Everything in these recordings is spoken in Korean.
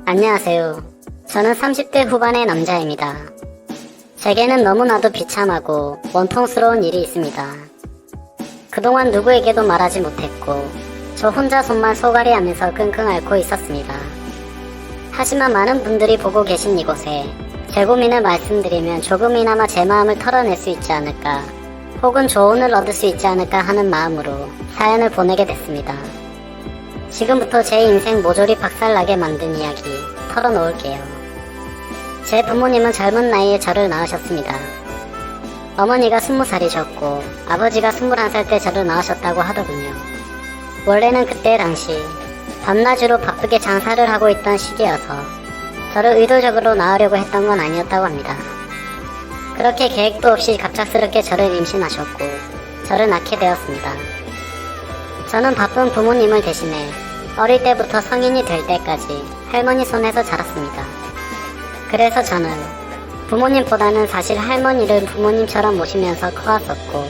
안녕하세요. 저는 30대 후반의 남자입니다. 제게는 너무나도 비참하고 원통스러운 일이 있습니다. 그동안 누구에게도 말하지 못했고 저 혼자 손만 쏘가리 하면서 끙끙 앓고 있었습니다. 하지만 많은 분들이 보고 계신 이곳에 제 고민을 말씀드리면 조금이나마 제 마음을 털어낼 수 있지 않을까, 혹은 조언을 얻을 수 있지 않을까 하는 마음으로 사연을 보내게 됐습니다. 지금부터 제 인생 모조리 박살나게 만든 이야기 털어놓을게요. 제 부모님은 젊은 나이에 저를 낳으셨습니다. 어머니가 20살이셨고 아버지가 21살 때 저를 낳으셨다고 하더군요. 원래는 그때 당시 밤낮으로 바쁘게 장사를 하고 있던 시기여서 저를 의도적으로 낳으려고 했던 건 아니었다고 합니다. 그렇게 계획도 없이 갑작스럽게 저를 임신하셨고 저를 낳게 되었습니다. 저는 바쁜 부모님을 대신해 어릴 때부터 성인이 될 때까지 할머니 손에서 자랐습니다. 그래서 저는 부모님보다는 사실 할머니를 부모님처럼 모시면서 커왔었고,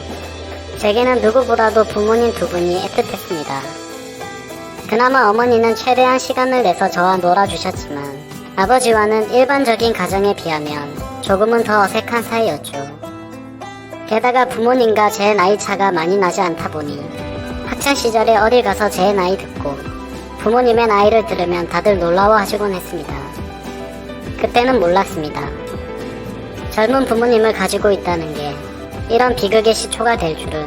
제게는 누구보다도 부모님 두 분이 애틋했습니다. 그나마 어머니는 최대한 시간을 내서 저와 놀아주셨지만 아버지와는 일반적인 가정에 비하면 조금은 더 어색한 사이였죠. 게다가 부모님과 제 나이 차가 많이 나지 않다 보니 학창시절에 어딜 가서 제 나이 듣고 부모님의 나이를 들으면 다들 놀라워하시곤 했습니다. 그때는 몰랐습니다. 젊은 부모님을 가지고 있다는 게 이런 비극의 시초가 될 줄은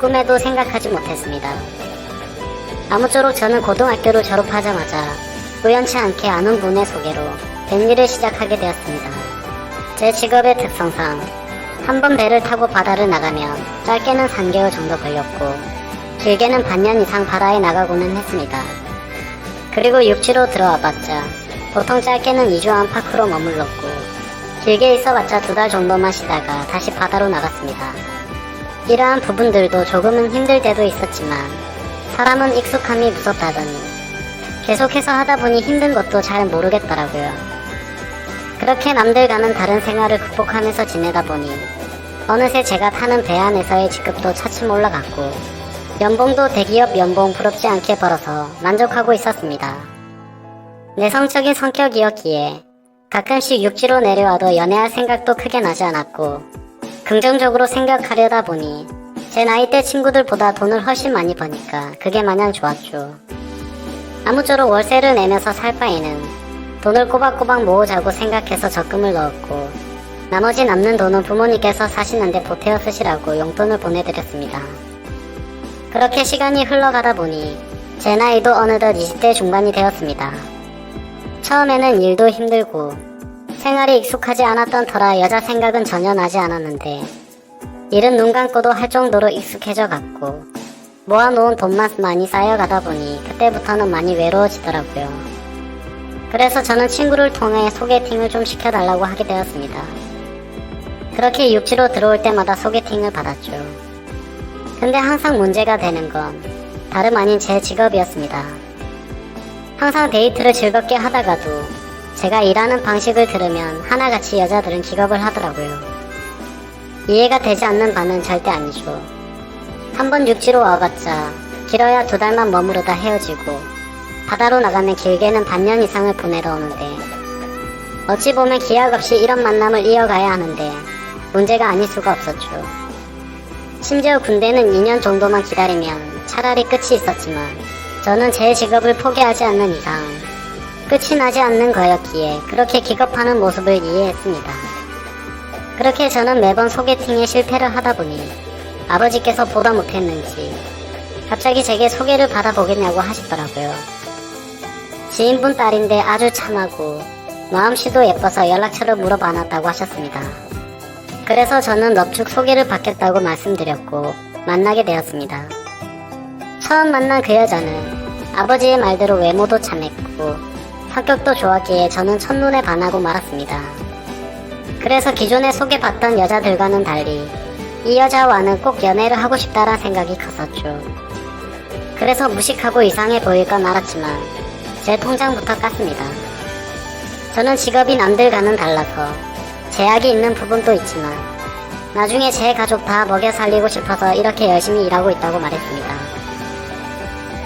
꿈에도 생각하지 못했습니다. 아무쪼록 저는 고등학교를 졸업하자마자 우연치 않게 아는 분의 소개로 뱃일을 시작하게 되었습니다. 제 직업의 특성상 한 번 배를 타고 바다를 나가면 짧게는 3개월 정도 걸렸고 길게는 반년 이상 바다에 나가고는 했습니다. 그리고 육지로 들어와봤자 보통 짧게는 2주 안팎으로 머물렀고 길게 있어봤자 2달 정도만 쉬다가 다시 바다로 나갔습니다. 이러한 부분들도 조금은 힘들 때도 있었지만 사람은 익숙함이 무섭다더니 계속해서 하다보니 힘든 것도 잘 모르겠더라고요. 그렇게 남들과는 다른 생활을 극복하면서 지내다 보니 어느새 제가 타는 배 안에서의 직급도 차츰 올라갔고 연봉도 대기업 연봉 부럽지 않게 벌어서 만족하고 있었습니다. 내성적인 성격이었기에 가끔씩 육지로 내려와도 연애할 생각도 크게 나지 않았고 긍정적으로 생각하려다 보니 제 나이대 친구들보다 돈을 훨씬 많이 버니까 그게 마냥 좋았죠. 아무쪼록 월세를 내면서 살 바에는 돈을 꼬박꼬박 모으자고 생각해서 적금을 넣었고 나머지 남는 돈은 부모님께서 사시는데 보태어 쓰시라고 용돈을 보내드렸습니다. 그렇게 시간이 흘러가다 보니 제 나이도 어느덧 20대 중반이 되었습니다. 처음에는 일도 힘들고 생활이 익숙하지 않았던 터라 여자 생각은 전혀 나지 않았는데 일은 눈 감고도 할 정도로 익숙해져 갔고 모아놓은 돈만 많이 쌓여가다 보니 그때부터는 많이 외로워지더라고요. 그래서 저는 친구를 통해 소개팅을 좀 시켜달라고 하게 되었습니다. 그렇게 육지로 들어올 때마다 소개팅을 받았죠. 근데 항상 문제가 되는 건 다름 아닌 제 직업이었습니다. 항상 데이트를 즐겁게 하다가도 제가 일하는 방식을 들으면 하나같이 여자들은 기겁을 하더라고요. 이해가 되지 않는 바는 절대 아니죠. 한번 육지로 와봤자 길어야 2달만 머무르다 헤어지고 바다로 나가면 길게는 반년 이상을 보내러 오는데 어찌 보면 기약 없이 이런 만남을 이어가야 하는데 문제가 아닐 수가 없었죠. 심지어 군대는 2년 정도만 기다리면 차라리 끝이 있었지만 저는 제 직업을 포기하지 않는 이상 끝이 나지 않는 거였기에 그렇게 기겁하는 모습을 이해했습니다. 그렇게 저는 매번 소개팅에 실패를 하다 보니 아버지께서 보다 못했는지 갑자기 제게 소개를 받아보겠냐고 하시더라고요. 지인분 딸인데 아주 참하고 마음씨도 예뻐서 연락처를 물어봐놨다고 하셨습니다. 그래서 저는 넙죽 소개를 받겠다고 말씀드렸고 만나게 되었습니다. 처음 만난 그 여자는 아버지의 말대로 외모도 참했고 성격도 좋았기에 저는 첫눈에 반하고 말았습니다. 그래서 기존에 소개받던 여자들과는 달리 이 여자와는 꼭 연애를 하고 싶다란 생각이 컸었죠. 그래서 무식하고 이상해 보일 건 알았지만 제 통장부터 깠습니다. 저는 직업이 남들과는 달라서 제약이 있는 부분도 있지만 나중에 제 가족 다 먹여 살리고 싶어서 이렇게 열심히 일하고 있다고 말했습니다.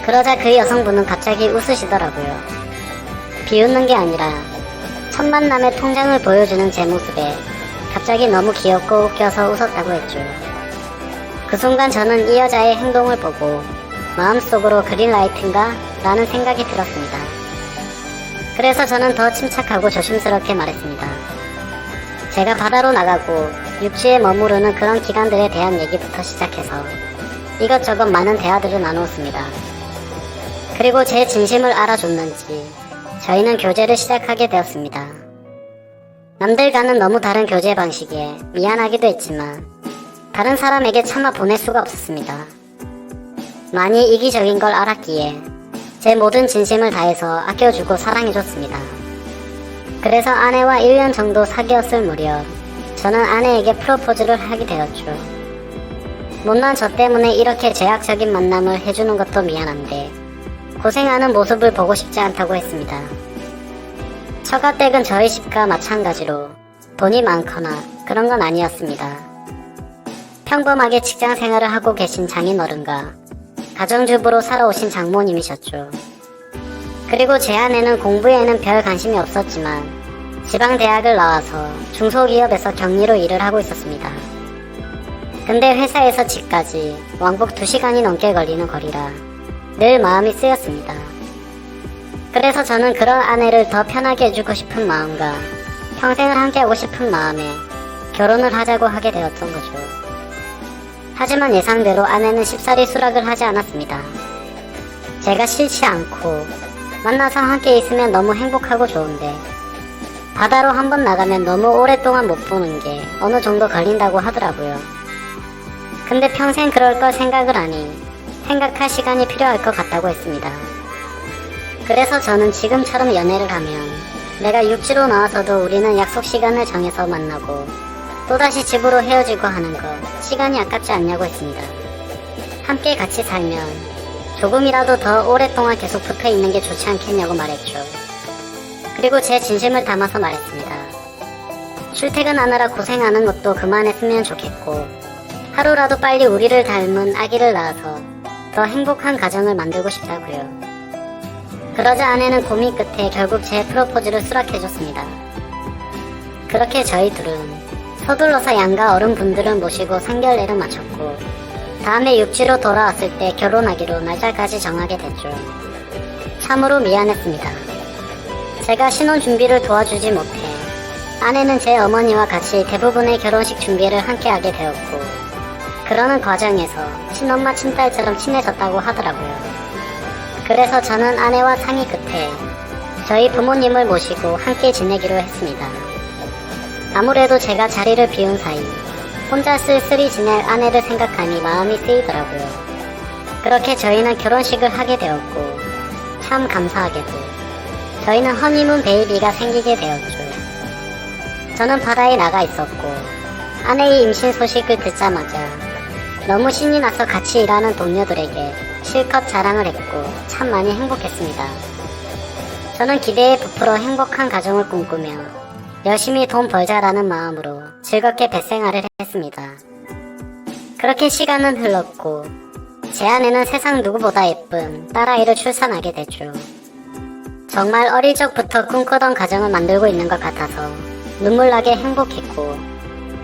그러자 그 여성분은 갑자기 웃으시더라고요. 비웃는 게 아니라 첫 만남의 통장을 보여주는 제 모습에 갑자기 너무 귀엽고 웃겨서 웃었다고 했죠. 그 순간 저는 이 여자의 행동을 보고 마음속으로 그린라이트인가? 라는 생각이 들었습니다. 그래서 저는 더 침착하고 조심스럽게 말했습니다. 제가 바다로 나가고 육지에 머무르는 그런 기간들에 대한 얘기부터 시작해서 이것저것 많은 대화들을 나누었습니다. 그리고 제 진심을 알아줬는지 저희는 교제를 시작하게 되었습니다. 남들과는 너무 다른 교제 방식에 미안하기도 했지만 다른 사람에게 차마 보낼 수가 없었습니다. 많이 이기적인 걸 알았기에 제 모든 진심을 다해서 아껴주고 사랑해줬습니다. 그래서 아내와 1년 정도 사귀었을 무렵 저는 아내에게 프로포즈를 하게 되었죠. 못난 저 때문에 이렇게 제약적인 만남을 해주는 것도 미안한데 고생하는 모습을 보고 싶지 않다고 했습니다. 처가댁은 저희 집과 마찬가지로 돈이 많거나 그런 건 아니었습니다. 평범하게 직장 생활을 하고 계신 장인어른과 가정주부로 살아오신 장모님이셨죠. 그리고 제 아내는 공부에는 별 관심이 없었지만 지방대학을 나와서 중소기업에서 격리로 일을 하고 있었습니다. 근데 회사에서 집까지 왕복 2시간이 넘게 걸리는 거리라 늘 마음이 쓰였습니다. 그래서 저는 그런 아내를 더 편하게 해주고 싶은 마음과 평생을 함께하고 싶은 마음에 결혼을 하자고 하게 되었던 거죠. 하지만 예상대로 아내는 쉽사리 수락을 하지 않았습니다. 제가 싫지 않고 만나서 함께 있으면 너무 행복하고 좋은데 바다로 한번 나가면 너무 오랫동안 못 보는 게 어느 정도 걸린다고 하더라고요. 근데 평생 그럴 걸 생각을 하니 생각할 시간이 필요할 것 같다고 했습니다. 그래서 저는 지금처럼 연애를 하면 내가 육지로 나와서도 우리는 약속 시간을 정해서 만나고 또다시 집으로 헤어지고 하는 거 시간이 아깝지 않냐고 했습니다. 함께 같이 살면 조금이라도 더 오랫동안 계속 붙어 있는 게 좋지 않겠냐고 말했죠. 그리고 제 진심을 담아서 말했습니다. 출퇴근하느라 고생하는 것도 그만했으면 좋겠고 하루라도 빨리 우리를 닮은 아기를 낳아서 더 행복한 가정을 만들고 싶다고요. 그러자 아내는 고민 끝에 결국 제 프로포즈를 수락해줬습니다. 그렇게 저희 둘은 서둘러서 양가 어른분들을 모시고 상견례를 마쳤고 다음에 육지로 돌아왔을 때 결혼하기로 날짜까지 정하게 됐죠. 참으로 미안했습니다. 제가 신혼 준비를 도와주지 못해 아내는 제 어머니와 같이 대부분의 결혼식 준비를 함께하게 되었고 그러는 과정에서 친엄마 친딸처럼 친해졌다고 하더라고요. 그래서 저는 아내와 상의 끝에 저희 부모님을 모시고 함께 지내기로 했습니다. 아무래도 제가 자리를 비운 사이 혼자 쓸쓸히 지낼 아내를 생각하니 마음이 쓰이더라고요. 그렇게 저희는 결혼식을 하게 되었고 참 감사하게도 저희는 허니문 베이비가 생기게 되었죠. 저는 바다에 나가 있었고 아내의 임신 소식을 듣자마자 너무 신이 나서 같이 일하는 동료들에게 실컷 자랑을 했고 참 많이 행복했습니다. 저는 기대에 부풀어 행복한 가정을 꿈꾸며 열심히 돈 벌자라는 마음으로 즐겁게 뱃생활을 했습니다. 그렇게 시간은 흘렀고 제 아내는 세상 누구보다 예쁜 딸아이를 출산하게 됐죠. 정말 어릴 적부터 꿈꾸던 가정을 만들고 있는 것 같아서 눈물나게 행복했고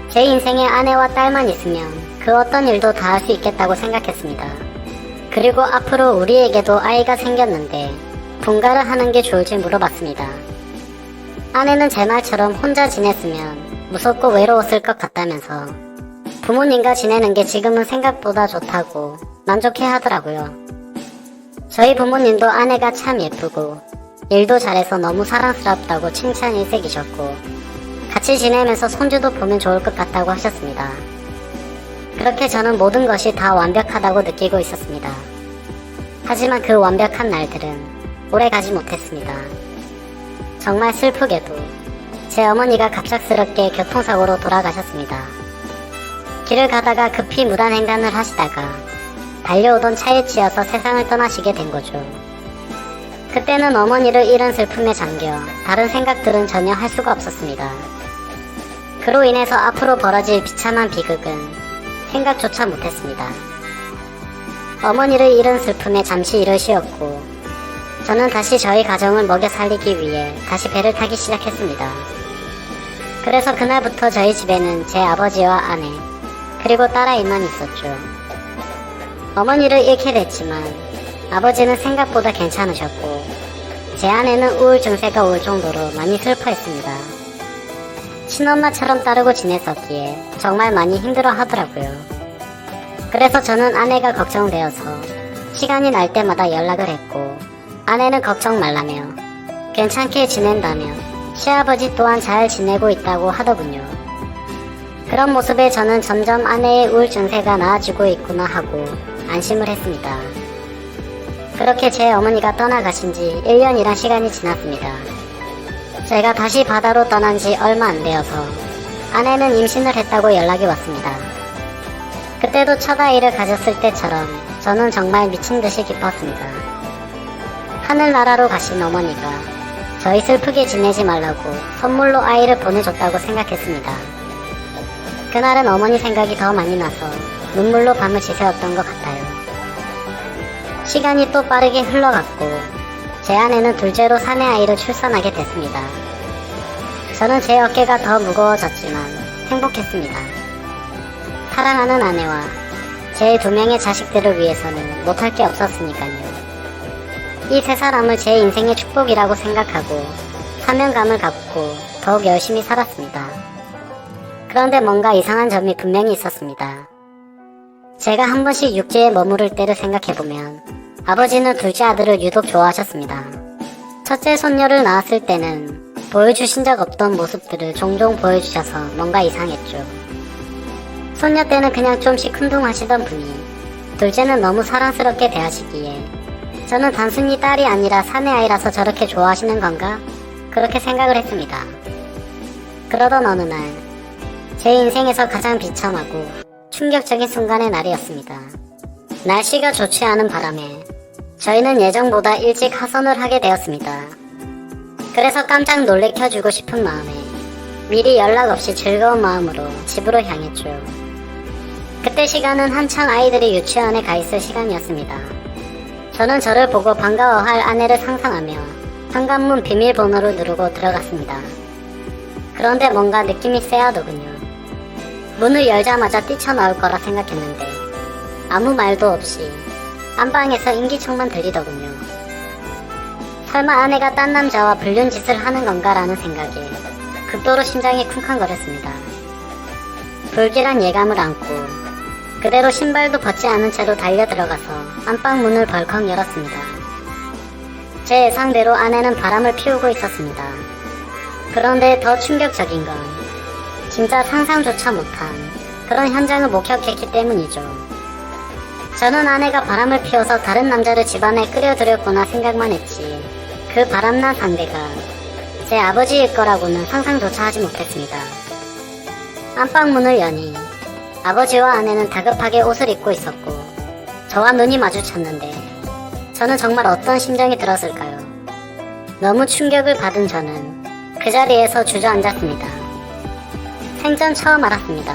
제 인생에 아내와 딸만 있으면 그 어떤 일도 다 할 수 있겠다고 생각했습니다. 그리고 앞으로 우리에게도 아이가 생겼는데 분가를 하는 게 좋을지 물어봤습니다. 아내는 제 말처럼 혼자 지냈으면 무섭고 외로웠을 것 같다면서 부모님과 지내는 게 지금은 생각보다 좋다고 만족해 하더라고요. 저희 부모님도 아내가 참 예쁘고 일도 잘해서 너무 사랑스럽다고 칭찬 일색이셨고 같이 지내면서 손주도 보면 좋을 것 같다고 하셨습니다. 그렇게 저는 모든 것이 다 완벽하다고 느끼고 있었습니다. 하지만 그 완벽한 날들은 오래 가지 못했습니다. 정말 슬프게도 제 어머니가 갑작스럽게 교통사고로 돌아가셨습니다. 길을 가다가 급히 무단횡단을 하시다가 달려오던 차에 치여서 세상을 떠나시게 된 거죠. 그때는 어머니를 잃은 슬픔에 잠겨 다른 생각들은 전혀 할 수가 없었습니다. 그로 인해서 앞으로 벌어질 비참한 비극은 생각조차 못했습니다. 어머니를 잃은 슬픔에 잠시 일을 쉬었고 저는 다시 저희 가정을 먹여 살리기 위해 다시 배를 타기 시작했습니다. 그래서 그날부터 저희 집에는 제 아버지와 아내, 그리고 딸아이만 있었죠. 어머니를 잃게 됐지만 아버지는 생각보다 괜찮으셨고 제 아내는 우울 증세가 올 정도로 많이 슬퍼했습니다. 친엄마처럼 따르고 지냈었기에 정말 많이 힘들어 하더라고요. 그래서 저는 아내가 걱정되어서 시간이 날 때마다 연락을 했고 아내는 걱정 말라며 괜찮게 지낸다며 시아버지 또한 잘 지내고 있다고 하더군요. 그런 모습에 저는 점점 아내의 우울 증세가 나아지고 있구나 하고 안심을 했습니다. 그렇게 제 어머니가 떠나가신 지 1년이란 시간이 지났습니다. 제가 다시 바다로 떠난 지 얼마 안 되어서 아내는 임신을 했다고 연락이 왔습니다. 그때도 첫 아이를 가졌을 때처럼 저는 정말 미친 듯이 기뻤습니다. 하늘나라로 가신 어머니가 저희 슬프게 지내지 말라고 선물로 아이를 보내줬다고 생각했습니다. 그날은 어머니 생각이 더 많이 나서 눈물로 밤을 지새웠던 것 같아요. 시간이 또 빠르게 흘러갔고 제 아내는 둘째로 사내 아이를 출산하게 됐습니다. 저는 제 어깨가 더 무거워졌지만 행복했습니다. 사랑하는 아내와 제 2명의 자식들을 위해서는 못할 게 없었으니까요. 이 세 사람을 제 인생의 축복이라고 생각하고 사명감을 갖고 더욱 열심히 살았습니다. 그런데 뭔가 이상한 점이 분명히 있었습니다. 제가 한 번씩 육지에 머무를 때를 생각해보면 아버지는 둘째 아들을 유독 좋아하셨습니다. 첫째 손녀를 낳았을 때는 보여주신 적 없던 모습들을 종종 보여주셔서 뭔가 이상했죠. 손녀 때는 그냥 좀 시큰둥하시던 분이 둘째는 너무 사랑스럽게 대하시기에 저는 단순히 딸이 아니라 사내아이라서 저렇게 좋아하시는 건가? 그렇게 생각을 했습니다. 그러던 어느 날 제 인생에서 가장 비참하고 충격적인 순간의 날이었습니다. 날씨가 좋지 않은 바람에 저희는 예정보다 일찍 하선을 하게 되었습니다. 그래서 깜짝 놀래켜주고 싶은 마음에 미리 연락 없이 즐거운 마음으로 집으로 향했죠. 그때 시간은 한창 아이들이 유치원에 가 있을 시간이었습니다. 저는 저를 보고 반가워할 아내를 상상하며 현관문 비밀번호를 누르고 들어갔습니다. 그런데 뭔가 느낌이 쎄하더군요. 문을 열자마자 뛰쳐나올 거라 생각했는데 아무 말도 없이 안방에서 인기척만 들리더군요. 설마 아내가 딴 남자와 불륜 짓을 하는 건가라는 생각에 극도로 심장이 쿵쾅거렸습니다. 불길한 예감을 안고 그대로 신발도 벗지 않은 채로 달려 들어가서 안방 문을 벌컥 열었습니다. 제 예상대로 아내는 바람을 피우고 있었습니다. 그런데 더 충격적인 건 진짜 상상조차 못한 그런 현장을 목격했기 때문이죠. 저는 아내가 바람을 피워서 다른 남자를 집안에 끌어들였구나 생각만 했지 그 바람난 상대가 제 아버지일 거라고는 상상조차 하지 못했습니다. 안방문을 여니 아버지와 아내는 다급하게 옷을 입고 있었고 저와 눈이 마주쳤는데 저는 정말 어떤 심정이 들었을까요? 너무 충격을 받은 저는 그 자리에서 주저앉았습니다. 생전 처음 알았습니다.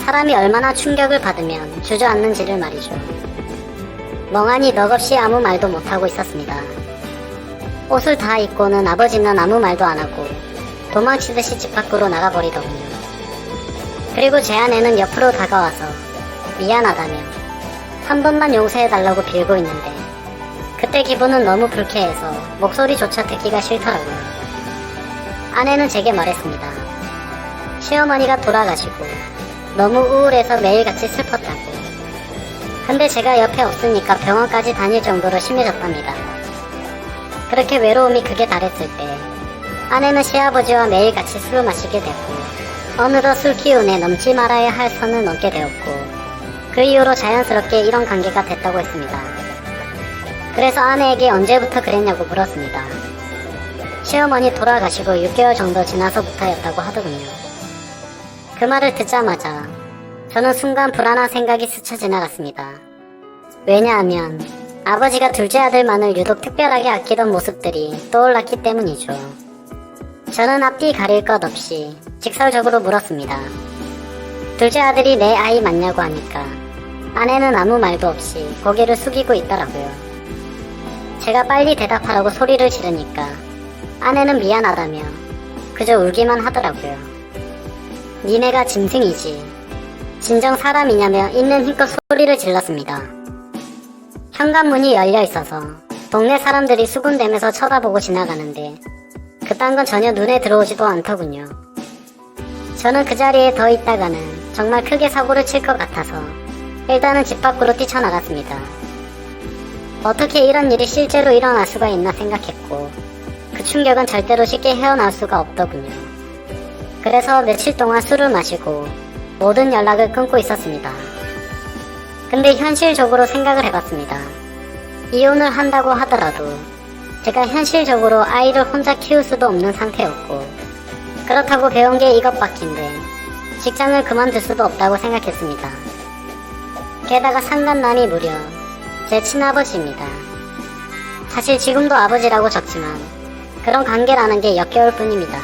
사람이 얼마나 충격을 받으면 주저앉는지를 말이죠. 멍하니 넋없이 아무 말도 못하고 있었습니다. 옷을 다 입고는 아버지는 아무 말도 안하고 도망치듯이 집 밖으로 나가버리더군요. 그리고 제 아내는 옆으로 다가와서 미안하다며 한 번만 용서해달라고 빌고 있는데 그때 기분은 너무 불쾌해서 목소리조차 듣기가 싫더라고요. 아내는 제게 말했습니다. 시어머니가 돌아가시고 너무 우울해서 매일같이 슬펐다고. 근데 제가 옆에 없으니까 병원까지 다닐 정도로 심해졌답니다. 그렇게 외로움이 극에 달했을 때 아내는 시아버지와 매일같이 술을 마시게 됐고 어느덧 술 기운에 넘지 말아야 할 선을 넘게 되었고 그 이후로 자연스럽게 이런 관계가 됐다고 했습니다. 그래서 아내에게 언제부터 그랬냐고 물었습니다. 시어머니 돌아가시고 6개월 정도 지나서부터였다고 하더군요. 그 말을 듣자마자 저는 순간 불안한 생각이 스쳐 지나갔습니다. 왜냐하면 아버지가 둘째 아들만을 유독 특별하게 아끼던 모습들이 떠올랐기 때문이죠. 저는 앞뒤 가릴 것 없이 직설적으로 물었습니다. 둘째 아들이 내 아이 맞냐고 하니까 아내는 아무 말도 없이 고개를 숙이고 있더라고요. 제가 빨리 대답하라고 소리를 지르니까 아내는 미안하다며 그저 울기만 하더라고요. 니네가 짐승이지 진정 사람이냐며 있는 힘껏 소리를 질렀습니다. 현관문이 열려 있어서 동네 사람들이 수군대면서 쳐다보고 지나가는데 그딴 건 전혀 눈에 들어오지도 않더군요. 저는 그 자리에 더 있다가는 정말 크게 사고를 칠 것 같아서 일단은 집 밖으로 뛰쳐나갔습니다. 어떻게 이런 일이 실제로 일어날 수가 있나 생각했고 그 충격은 절대로 쉽게 헤어나올 수가 없더군요. 그래서 며칠 동안 술을 마시고 모든 연락을 끊고 있었습니다. 근데 현실적으로 생각을 해봤습니다. 이혼을 한다고 하더라도 제가 현실적으로 아이를 혼자 키울 수도 없는 상태였고 그렇다고 배운 게 이것밖인데 직장을 그만둘 수도 없다고 생각했습니다. 게다가 상간남이 무려 제 친아버지입니다. 사실 지금도 아버지라고 적지만 그런 관계라는 게 역겨울 뿐입니다.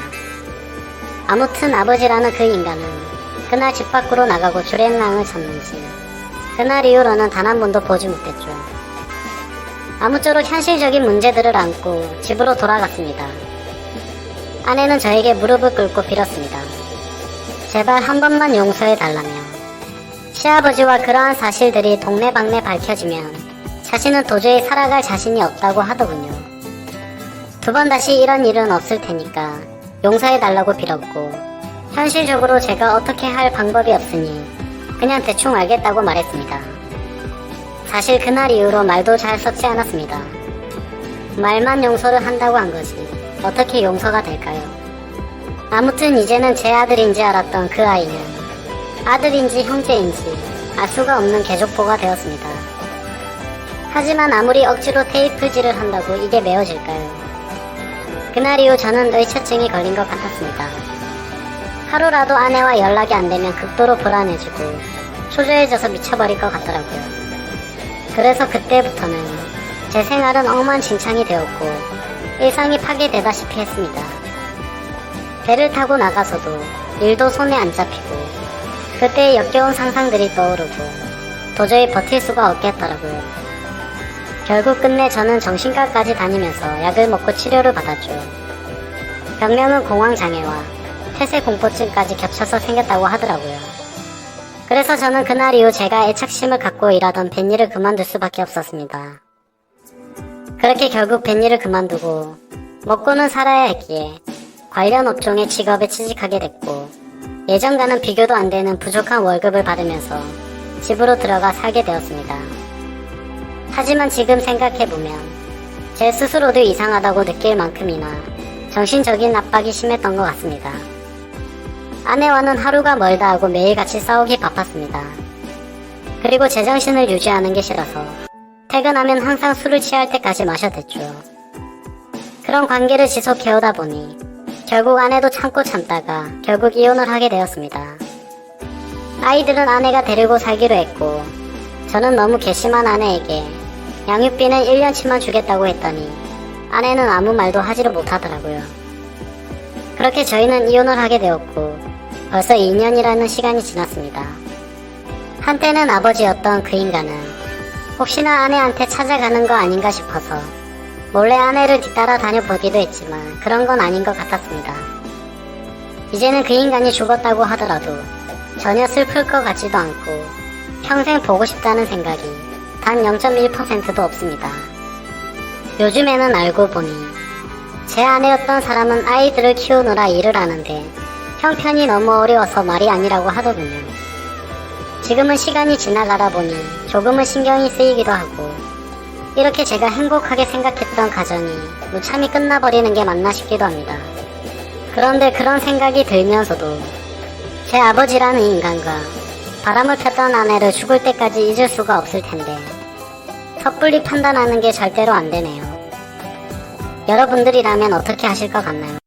아무튼 아버지라는 그 인간은 그날 집 밖으로 나가고 주랭랑을 쳤는지 그날 이후로는 단 한 번도 보지 못했죠. 아무쪼록 현실적인 문제들을 안고 집으로 돌아갔습니다. 아내는 저에게 무릎을 꿇고 빌었습니다. 제발 한 번만 용서해달라며 시아버지와 그러한 사실들이 동네방네 밝혀지면 자신은 도저히 살아갈 자신이 없다고 하더군요. 두 번 다시 이런 일은 없을 테니까 용서해달라고 빌었고 현실적으로 제가 어떻게 할 방법이 없으니 그냥 대충 알겠다고 말했습니다. 사실 그날 이후로 말도 잘 섞지 않았습니다. 말만 용서를 한다고 한 거지 어떻게 용서가 될까요? 아무튼 이제는 제 아들인지 알았던 그 아이는 아들인지 형제인지 알 수가 없는 개족보가 되었습니다. 하지만 아무리 억지로 테이프질을 한다고 이게 메어질까요? 그날 이후 저는 의처증이 걸린 것 같았습니다. 하루라도 아내와 연락이 안 되면 극도로 불안해지고 초조해져서 미쳐버릴 것 같더라고요. 그래서 그때부터는 제 생활은 엉망진창이 되었고 일상이 파괴되다시피 했습니다. 배를 타고 나가서도 일도 손에 안 잡히고 그때의 역겨운 상상들이 떠오르고 도저히 버틸 수가 없겠더라고요. 결국 끝내 저는 정신과까지 다니면서 약을 먹고 치료를 받았죠. 병명은 공황장애와 폐쇄공포증까지 겹쳐서 생겼다고 하더라고요. 그래서 저는 그날 이후 제가 애착심을 갖고 일하던 뱃일을 그만둘 수밖에 없었습니다. 그렇게 결국 뱃일을 그만두고 먹고는 살아야 했기에 관련 업종의 직업에 취직하게 됐고 예전과는 비교도 안 되는 부족한 월급을 받으면서 집으로 들어가 살게 되었습니다. 하지만 지금 생각해보면 제 스스로도 이상하다고 느낄 만큼이나 정신적인 압박이 심했던 것 같습니다. 아내와는 하루가 멀다 하고 매일같이 싸우기 바빴습니다. 그리고 제정신을 유지하는 게 싫어서 퇴근하면 항상 술을 취할 때까지 마셔댔죠. 그런 관계를 지속해오다 보니 결국 아내도 참고 참다가 결국 이혼을 하게 되었습니다. 아이들은 아내가 데리고 살기로 했고 저는 너무 괘씸한 아내에게 양육비는 1년치만 주겠다고 했더니 아내는 아무 말도 하지를 못하더라고요. 그렇게 저희는 이혼을 하게 되었고 벌써 2년이라는 시간이 지났습니다. 한때는 아버지였던 그 인간은 혹시나 아내한테 찾아가는 거 아닌가 싶어서 몰래 아내를 뒤따라 다녀보기도 했지만 그런 건 아닌 것 같았습니다. 이제는 그 인간이 죽었다고 하더라도 전혀 슬플 것 같지도 않고 평생 보고 싶다는 생각이 단 0.1%도 없습니다. 요즘에는 알고 보니 제 아내였던 사람은 아이들을 키우느라 일을 하는데 형편이 너무 어려워서 말이 아니라고 하더군요. 지금은 시간이 지나가다 보니 조금은 신경이 쓰이기도 하고 이렇게 제가 행복하게 생각했던 가정이 무참히 끝나버리는 게 맞나 싶기도 합니다. 그런데 그런 생각이 들면서도 제 아버지라는 인간과 바람을 폈던 아내를 죽을 때까지 잊을 수가 없을 텐데 섣불리 판단하는 게 절대로 안 되네요. 여러분들이라면 어떻게 하실 것 같나요?